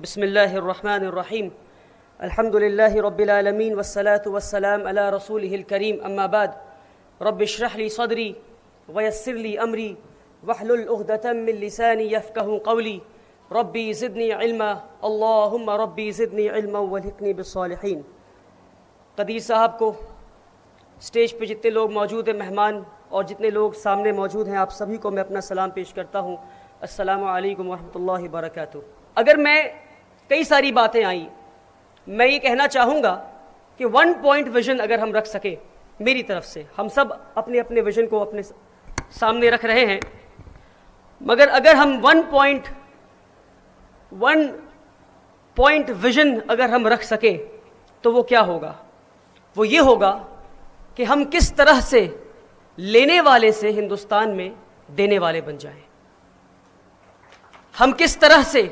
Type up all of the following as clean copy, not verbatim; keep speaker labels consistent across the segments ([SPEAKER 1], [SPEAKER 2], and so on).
[SPEAKER 1] بسم اللہ الرحمن الرحیم الحمد للہ رب العالمین والصلاة والسلام علی رسولہ الکریم اما بعد رب اشرح لی صدری ویسر لی امری واحلل عقدۃ من لسانی یفقہوا قولی ربی زدنی علما اللہم ربی زدنی علما والحقنی بالصالحین۔ قدیر صاحب کو، اسٹیج پہ جتنے لوگ موجود ہیں مہمان اور جتنے لوگ سامنے موجود ہیں، آپ سبھی کو میں اپنا سلام پیش کرتا ہوں۔ السلام علیکم ورحمۃ اللہ وبرکاتہ۔ اگر میں کئی ساری باتیں آئیں، میں یہ کہنا چاہوں گا کہ 1 پوائنٹ ویژن اگر ہم رکھ سکیں میری طرف سے، ہم سب اپنے اپنے ویژن کو اپنے سامنے رکھ رہے ہیں، مگر اگر ہم 1 پوائنٹ ویژن اگر ہم رکھ سکیں تو وہ کیا ہوگا؟ وہ یہ ہوگا کہ ہم کس طرح سے لینے والے سے ہندوستان میں دینے والے بن جائیں، ہم کس طرح سے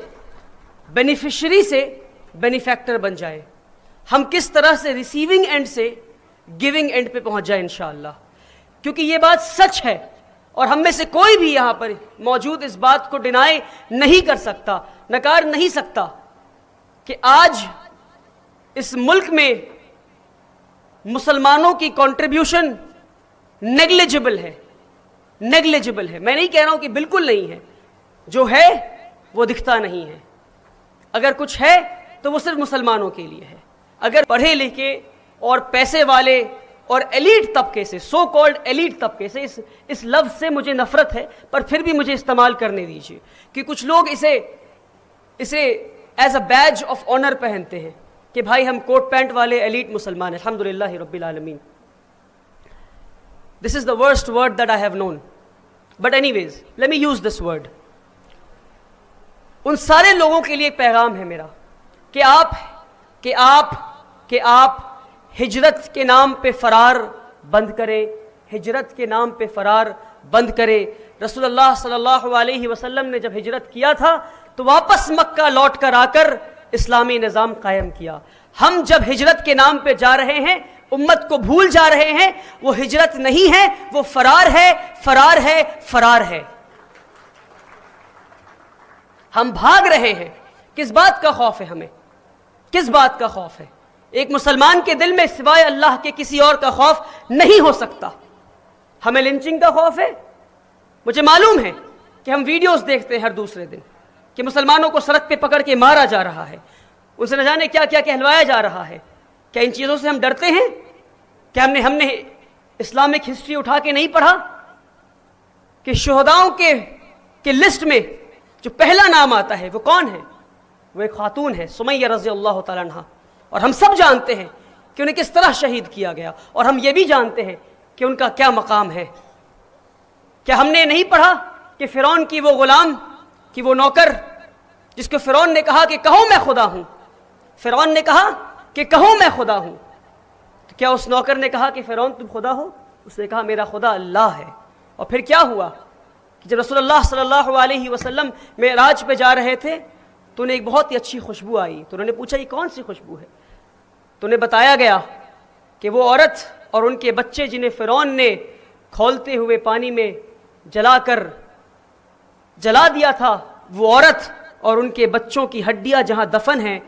[SPEAKER 1] بینیفیشری سے بینیفیکٹر بن جائیں، ہم کس طرح سے ریسیونگ اینڈ سے گیونگ اینڈ پہ پہنچ جائیں انشاءاللہ۔ کیونکہ یہ بات سچ ہے اور ہم میں سے کوئی بھی یہاں پر موجود اس بات کو ڈینائی نہیں کر سکتا، نکار نہیں سکتا کہ آج اس ملک میں مسلمانوں کی کنٹریبیوشن نیگلیجبل ہے۔ میں نہیں کہہ رہا ہوں کہ بالکل نہیں ہے، جو ہے وہ دکھتا نہیں ہے۔ اگر کچھ ہے تو وہ صرف مسلمانوں کے لیے ہے۔ اگر پڑھے لکھے اور پیسے والے اور ایلیٹ طبقے سے، سو کالڈ ایلیٹ طبقے سے، اس لفظ سے مجھے نفرت ہے پر پھر بھی مجھے استعمال کرنے دیجیے کہ کچھ لوگ اسے as a badge of honour پہنتے ہیں کہ بھائی ہم کوٹ پینٹ والے ایلیٹ مسلمان ہیں۔ الحمدللہ رب العالمین۔ This is the worst word that I have known. But anyways, let me use this word. ان سارے لوگوں کے لیے ایک پیغام ہے میرا کہ آپ ہجرت کے نام پہ فرار بند کریں، ہجرت کے نام پہ فرار بند کریں۔ رسول اللہ صلی اللہ علیہ وسلم نے جب ہجرت کیا تھا تو واپس مکہ لوٹ کر آ کر اسلامی نظام قائم کیا۔ ہم جب ہجرت کے نام پہ جا رہے ہیں، امت کو بھول جا رہے ہیں، وہ ہجرت نہیں ہے، وہ فرار ہے۔ ہم بھاگ رہے ہیں۔ کس بات کا خوف ہے ہمیں؟ کس بات کا خوف ہے؟ ایک مسلمان کے دل میں سوائے اللہ کے کسی اور کا خوف نہیں ہو سکتا۔ ہمیں لنچنگ کا خوف ہے۔ مجھے معلوم ہے کہ ہم ویڈیوز دیکھتے ہیں ہر دوسرے دن کہ مسلمانوں کو سڑک پہ پکڑ کے مارا جا رہا ہے، ان سے نہ جانے کیا کیا کہلوایا جا رہا ہے۔ کیا ان چیزوں سے ہم ڈرتے ہیں؟ کیا ہم نے اسلامک ہسٹری اٹھا کے نہیں پڑھا کہ شہداؤں کے لسٹ میں جو پہلا نام آتا ہے وہ کون ہے؟ وہ ایک خاتون ہے، سمیہ رضی اللہ تعالیٰ عنہا۔ اور ہم سب جانتے ہیں کہ انہیں کس طرح شہید کیا گیا، اور ہم یہ بھی جانتے ہیں کہ ان کا کیا مقام ہے۔ کیا ہم نے نہیں پڑھا کہ فرعون کی وہ غلام، کہ وہ نوکر جس کو فرعون نے کہا کہ کہو میں خدا ہوں، فرعون نے کہا کہ کہو میں خدا ہوں، تو کیا اس نوکر نے کہا کہ فرعون تم خدا ہو؟ اس نے کہا میرا خدا اللہ ہے۔ اور پھر کیا ہوا کہ جب رسول اللہ صلی اللہ علیہ وسلم معراج پہ جا رہے تھے تو انہیں ایک بہت ہی اچھی خوشبو آئی، تو انہوں نے پوچھا یہ کون سی خوشبو ہے؟ تو انہیں بتایا گیا کہ وہ عورت اور ان کے بچے جنہیں فرعون نے کھولتے ہوئے پانی میں جلا دیا تھا، وہ عورت اور ان کے بچوں کی ہڈیاں جہاں دفن ہیں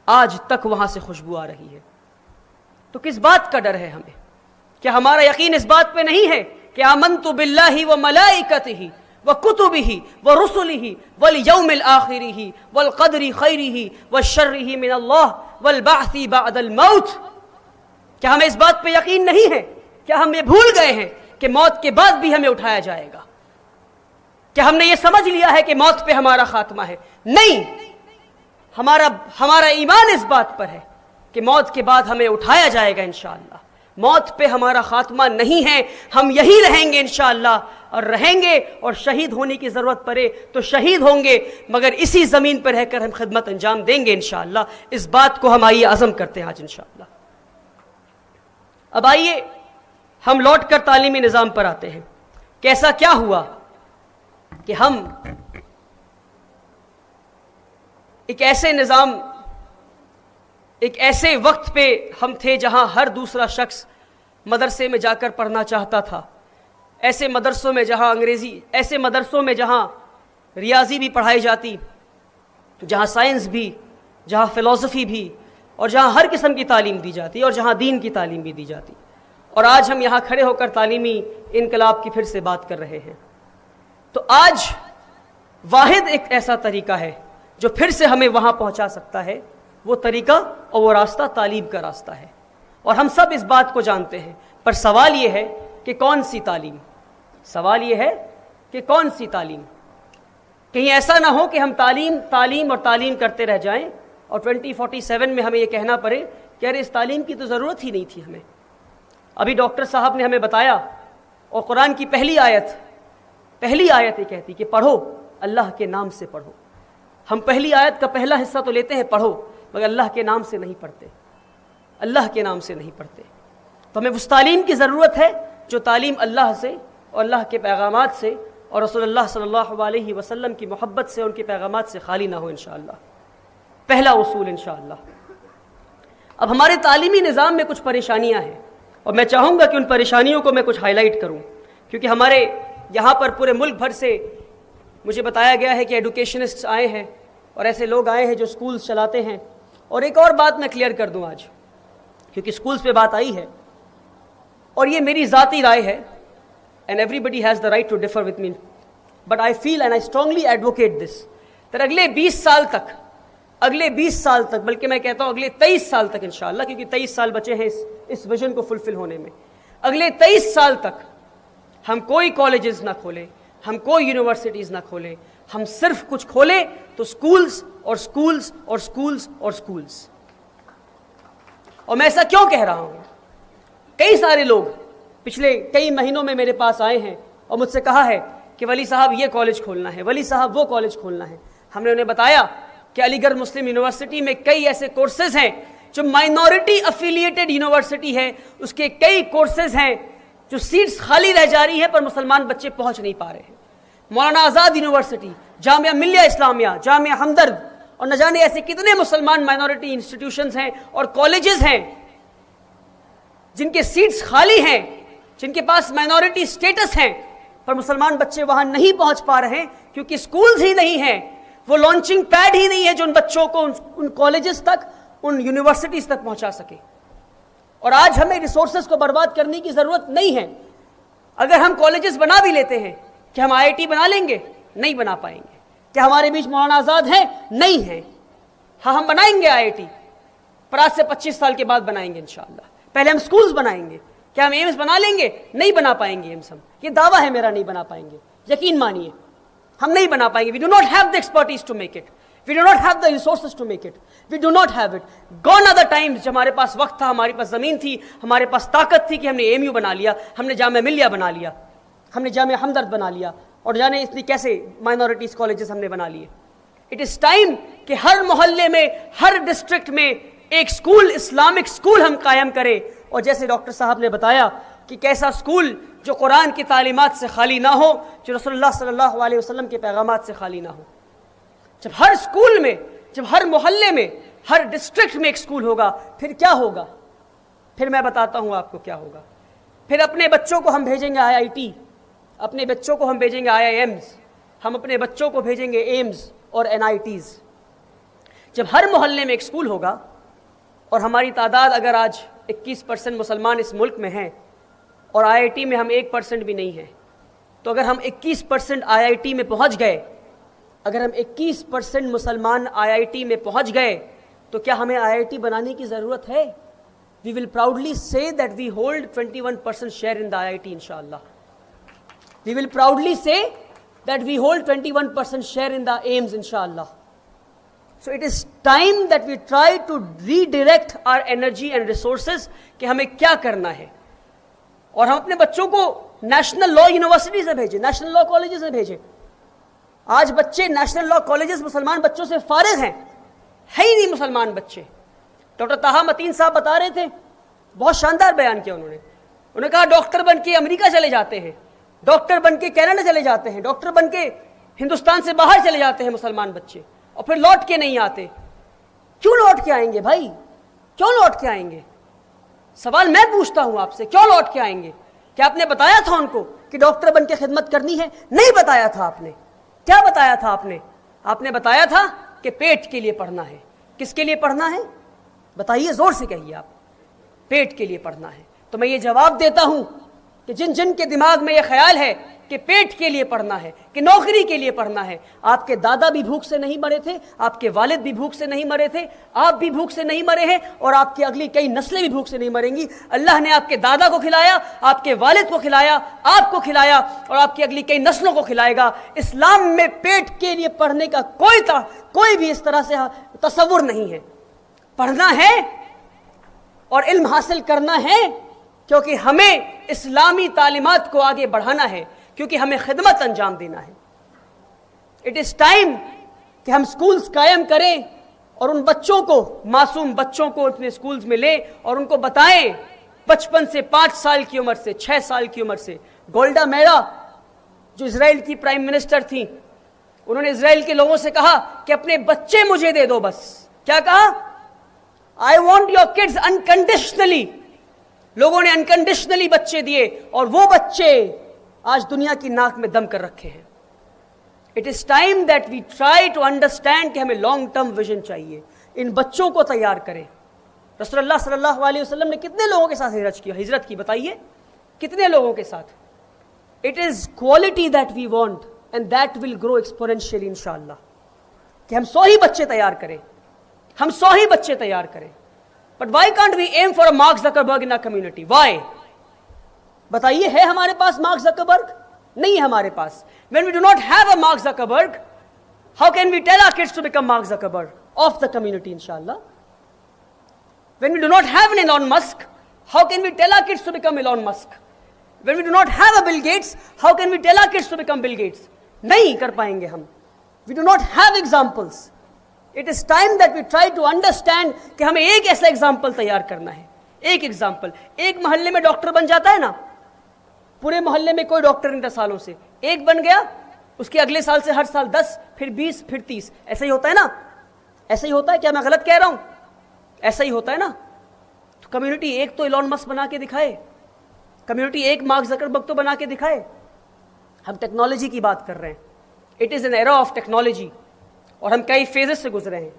[SPEAKER 1] آج تک وہاں سے خوشبو آ رہی ہے۔ تو کس بات کا ڈر ہے ہمیں؟ کیا ہمارا یقین اس بات پہ نہیں ہے کہ آمنت باللہ وملائکتہ وکتبہ ورسلہ والیوم الآخر والقدر خیرہ وشرہ من اللہ والبعث بعد الموت؟ کیا ہمیں اس بات پہ یقین نہیں ہے؟ کیا ہم یہ بھول گئے ہیں کہ موت کے بعد بھی ہمیں اٹھایا جائے گا؟ کیا ہم نے یہ سمجھ لیا ہے کہ موت پہ ہمارا خاتمہ ہے؟ نہیں، ہمارا ایمان اس بات پر ہے کہ موت کے بعد ہمیں اٹھایا جائے گا انشاءاللہ۔ موت پہ ہمارا خاتمہ نہیں ہے، ہم یہی رہیں گے انشاءاللہ، اور رہیں گے، اور شہید ہونے کی ضرورت پڑے تو شہید ہوں گے، مگر اسی زمین پر رہ کر ہم خدمت انجام دیں گے انشاءاللہ۔ اس بات کو ہم آئیے عزم کرتے ہیں آج انشاءاللہ۔ اب آئیے ہم لوٹ کر تعلیمی نظام پر آتے ہیں کہ ایسا کیا ہوا کہ ہم ایک ایسے وقت پہ ہم تھے جہاں ہر دوسرا شخص مدرسے میں جا کر پڑھنا چاہتا تھا، ایسے مدرسوں میں جہاں ریاضی بھی پڑھائی جاتی، جہاں سائنس بھی جہاں فلسفی بھی اور جہاں ہر قسم کی تعلیم دی جاتی اور جہاں دین کی تعلیم بھی دی جاتی. اور آج ہم یہاں کھڑے ہو کر تعلیمی انقلاب کی پھر سے بات کر رہے ہیں. تو آج واحد ایک ایسا طریقہ ہے جو پھر سے ہمیں وہاں پہنچا سکتا ہے. وہ طریقہ اور وہ راستہ تعلیم کا راستہ ہے، اور ہم سب اس بات کو جانتے ہیں. پر سوال یہ ہے کہ کون سی تعلیم؟ سوال یہ ہے کہ کون سی تعلیم؟ کہیں ایسا نہ ہو کہ ہم تعلیم اور تعلیم کرتے رہ جائیں اور 2047 میں ہمیں یہ کہنا پڑے کہ ارے اس تعلیم کی تو ضرورت ہی نہیں تھی ہمیں. ابھی ڈاکٹر صاحب نے ہمیں بتایا، اور قرآن کی پہلی آیت یہ کہتی کہ پڑھو، اللہ کے نام سے پڑھو. ہم پہلی آیت کا پہلا حصہ تو لیتے ہیں پڑھو، مگر اللہ کے نام سے نہیں پڑھتے، اللہ کے نام سے نہیں پڑھتے. تو ہمیں اس تعلیم کی ضرورت ہے جو تعلیم اللہ سے اور اللہ کے پیغامات سے اور رسول اللہ صلی اللہ علیہ وسلم کی محبت سے، ان کے پیغامات سے خالی نہ ہو انشاءاللہ. پہلا اصول انشاءاللہ. اب ہمارے تعلیمی نظام میں کچھ پریشانیاں ہیں، اور میں چاہوں گا کہ ان پریشانیوں کو میں کچھ ہائی لائٹ کروں، کیونکہ ہمارے یہاں پر پورے ملک بھر سے مجھے بتایا گیا ہے کہ ایڈوکیشنسٹ آئے ہیں اور ایسے لوگ آئے ہیں جو سکولز چلاتے ہیں. اور ایک اور بات میں کلیئر کر دوں آج، کیونکہ سکولز پہ بات آئی ہے اور یہ میری ذاتی رائے ہے، and everybody has the right to differ with me, but I feel and I strongly advocate this that اگلے 20 سال تک بلکہ میں کہتا ہوں اگلے 23 سال تک انشاءاللہ، کیونکہ 23 سال بچے ہیں اس ویژن کو فلفل ہونے میں. اگلے 23 سال تک ہم کوئی کالجز نہ کھولیں، ہم کوئی یونیورسٹیز نہ کھولیں، ہم صرف کچھ کھولیں تو سکولز اور سکولز اور سکولز اور سکولز. اور میں ایسا کیوں کہہ رہا ہوں؟ کئی سارے لوگ پچھلے کئی مہینوں میں میرے پاس آئے ہیں اور مجھ سے کہا ہے کہ ولی صاحب یہ کالج کھولنا ہے، ولی صاحب وہ کالج کھولنا ہے. ہم نے انہیں بتایا کہ علی گڑھ مسلم یونیورسٹی میں کئی ایسے کورسز ہیں جو مائنورٹی افیلیٹڈ یونیورسٹی ہے، اس کے کئی کورسز ہیں جو سیٹس خالی رہ جا رہی ہیں پر مسلمان بچے پہنچ نہیں پا رہے ہیں. مولانا آزاد یونیورسٹی، جامعہ ملیہ اسلامیہ، جامعہ ہمدرد، اور نہ جانے ایسے کتنے مسلمان مائنورٹی انسٹیٹیوشنز ہیں اور کالجز ہیں جن کے سیٹس خالی ہیں، جن کے پاس مائنورٹی سٹیٹس ہیں، پر مسلمان بچے وہاں نہیں پہنچ پا رہے ہیں کیونکہ سکولز ہی نہیں ہیں، وہ لانچنگ پیڈ ہی نہیں ہے جو ان بچوں کو ان کالجز تک، ان یونیورسٹیز تک پہنچا سکے. اور آج ہمیں ریسورسز کو برباد کرنے کی ضرورت نہیں ہے. اگر ہم کالجز بنا بھی لیتے ہیں، کہ ہم IIT بنا لیں گے؟ نہیں بنا پائیں گے. کیا ہمارے بیچ مولانا آزاد ہیں؟ نہیں ہیں. ہاں ہم بنائیں گے IIT، پر آج سے 25 سال کے بعد بنائیں گے انشاءاللہ. پہلے ہم سکولز بنائیں گے. کیا ہم ایمز بنا لیں گے؟ نہیں بنا پائیں گے ایمز. ہم یہ دعویٰ ہے میرا، نہیں بنا پائیں گے، یقین مانیے ہم نہیں بنا پائیں گے. We do not have the expertise to make it. We do not have the resources to make it. We do not have it. Gone are the times جب ہمارے پاس وقت تھا، ہمارے پاس زمین تھی، ہمارے پاس طاقت تھی کہ ہم نے AMU بنا لیا، ہم نے جامعہ ملیہ بنا لیا، ہم نے جامعہ ہمدرد بنا لیا، اور جانے اتنی کیسے مائنورٹیز کالجز ہم نے بنا لیے. اٹ از ٹائم کہ ہر محلے میں، ہر ڈسٹرکٹ میں ایک سکول، اسلامک سکول ہم قائم کریں. اور جیسے ڈاکٹر صاحب نے بتایا کہ کیسا سکول جو قرآن کی تعلیمات سے خالی نہ ہو، جو رسول اللہ صلی اللہ علیہ وسلم کے پیغامات سے خالی نہ ہو. جب ہر سکول میں، جب ہر محلے میں، ہر ڈسٹرکٹ میں ایک سکول ہوگا، پھر کیا ہوگا؟ پھر میں بتاتا ہوں آپ کو کیا ہوگا. پھر اپنے بچوں کو ہم بھیجیں گے IIT، اپنے بچوں کو ہم بھیجیں گے IIMs، ہم اپنے بچوں کو بھیجیں گے ایمز اور NITs. جب ہر محلے میں ایک سکول ہوگا، اور ہماری تعداد اگر آج 21% مسلمان اس ملک میں ہیں اور IIT میں ہم 1% بھی نہیں ہیں، تو اگر ہم 21% IIT میں پہنچ گئے، اگر ہم 21% مسلمان IIT میں پہنچ گئے، تو کیا ہمیں IIT بنانے کی ضرورت ہے؟ We will proudly say that we hold 21% share in the IIT inshallah. We will proudly say that we hold 21% share in the AIMS inshallah. So it is time that we try to redirect our energy and resources کہ ہمیں کیا کرنا ہے. اور ہم اپنے بچوں کو نیشنل لا یونیورسٹی سے بھیجیں، نیشنل لا کالجز سے بھیجیں. آج بچے نیشنل لا کالجز مسلمان بچوں سے فارغ ہیں، ہے ہی نہیں مسلمان بچے. ڈاکٹر طاہا متین صاحب بتا رہے تھے، بہت شاندار بیان کیا انہوں نے کہا ڈاکٹر بن کے امریکہ چلے جاتے ہیں، ڈاکٹر بن کے کینیڈا چلے جاتے ہیں، ڈاکٹر بن کے ہندوستان سے باہر چلے جاتے ہیں مسلمان بچے، اور پھر لوٹ کے نہیں آتے. کیوں لوٹ کے آئیں گے بھائی؟ کیوں لوٹ کے آئیں گے؟ سوال میں پوچھتا ہوں آپ سے، کیوں لوٹ کے آئیں گے؟ کیا آپ نے بتایا تھا ان کو کہ ڈاکٹر بن کے خدمت کرنی ہے؟ نہیں بتایا تھا آپ نے. کیا بتایا تھا آپ نے؟ آپ نے بتایا تھا کہ پیٹ کے لیے پڑھنا ہے، کس کے لیے پڑھنا ہے؟ بتائیے، زور سے کہیے آپ. پیٹ کے لیے پڑھنا ہے. تو میں یہ جواب دیتا ہوں کہ جن جن کے دماغ میں یہ خیال ہے کہ پیٹ کے لیے پڑھنا ہے، کہ نوکری کے لیے پڑھنا ہے، آپ کے دادا بھی بھوک سے نہیں مرے تھے، آپ کے والد بھی بھوک سے نہیں مرے تھے، آپ بھی بھوک سے نہیں مرے ہیں، اور آپ کی اگلی کئی نسلیں بھی بھوک سے نہیں مریں گی. اللہ نے آپ کے دادا کو کھلایا، آپ کے والد کو کھلایا، آپ کو کھلایا، اور آپ کی اگلی کئی نسلوں کو کھلائے گا. اسلام میں پیٹ کے لیے پڑھنے کا کوئی بھی اس طرح سے تصور نہیں ہے. پڑھنا ہے اور علم حاصل کرنا ہے، کیونکہ ہمیں اسلامی تعلیمات کو آگے بڑھانا ہے، کیونکہ ہمیں خدمت انجام دینا ہے. اٹ از ٹائم کہ ہم سکولز قائم کریں اور ان بچوں کو، معصوم بچوں کو اپنے سکولز میں لیں اور ان کو بتائیں 55 سے 5 سال کی عمر سے، 6 سال کی عمر سے. گولڈا میرا جو اسرائیل کی پرائم منسٹر تھیں، انہوں نے اسرائیل کے لوگوں سے کہا کہ اپنے بچے مجھے دے دو بس. کیا کہا؟ I want your kids unconditionally. لوگوں نے انکنڈیشنلی بچے دیے، اور وہ بچے آج دنیا کی ناک میں دم کر رکھے ہیں. It is time that we try to understand کہ ہمیں لانگ ٹرم ویژن چاہیے. ان بچوں کو تیار کریں. رسول اللہ صلی اللہ علیہ وسلم نے کتنے لوگوں کے ساتھ ہجرت کی بتائیے؟ کتنے لوگوں کے ساتھ؟ It is quality that we want and that will grow exponentially انشاءاللہ. کہ ہم 100 ہی بچے تیار کریں، ہم 100 ہی بچے تیار کریں. But why can't we aim for a Mark Zuckerberg in our community? Why? بتائیے، ہے ہمارے پاس مارک زکربرگ؟ نہیں ہے ہمارے پاس. when we do not have a Mark Zuckerberg, how can we tell our kids to become Mark Zuckerberg of the community, inshallah? When we do not have an Elon Musk, how can we tell our kids to become Elon Musk? When we do not have a Bill Gates, how can we tell our kids to become Bill Gates? نہیں کر پائیں گے ہم. We do not have examples. It is time that we try to understand کہ ہمیں ایک ایسا example تیار کرنا ہے. ایک ایگزامپل. ایک محلے میں ڈاکٹر بن جاتا ہے نا، پورے محلے میں کوئی ڈاکٹر نہیں تھا سالوں سے، ایک بن گیا، اس کے اگلے سال سے ہر سال 10، پھر 20، پھر 30. ایسا ہی ہوتا ہے نا؟ ایسا ہی ہوتا ہے. کیا میں غلط کہہ رہا ہوں؟ ایسا ہی ہوتا ہے نا. تو کمیونٹی ایک تو ایلون مسک بنا کے دکھائے، کمیونٹی ایک مارک زکربرگ تو بنا کے دکھائے. ہم ٹیکنالوجی کی بات کر رہے ہیں. It is an era of technology, اور ہم کئی فیزز سے گزرے ہیں.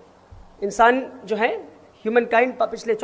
[SPEAKER 1] انسان جو ہے، ہیومن کائنڈ پچھلے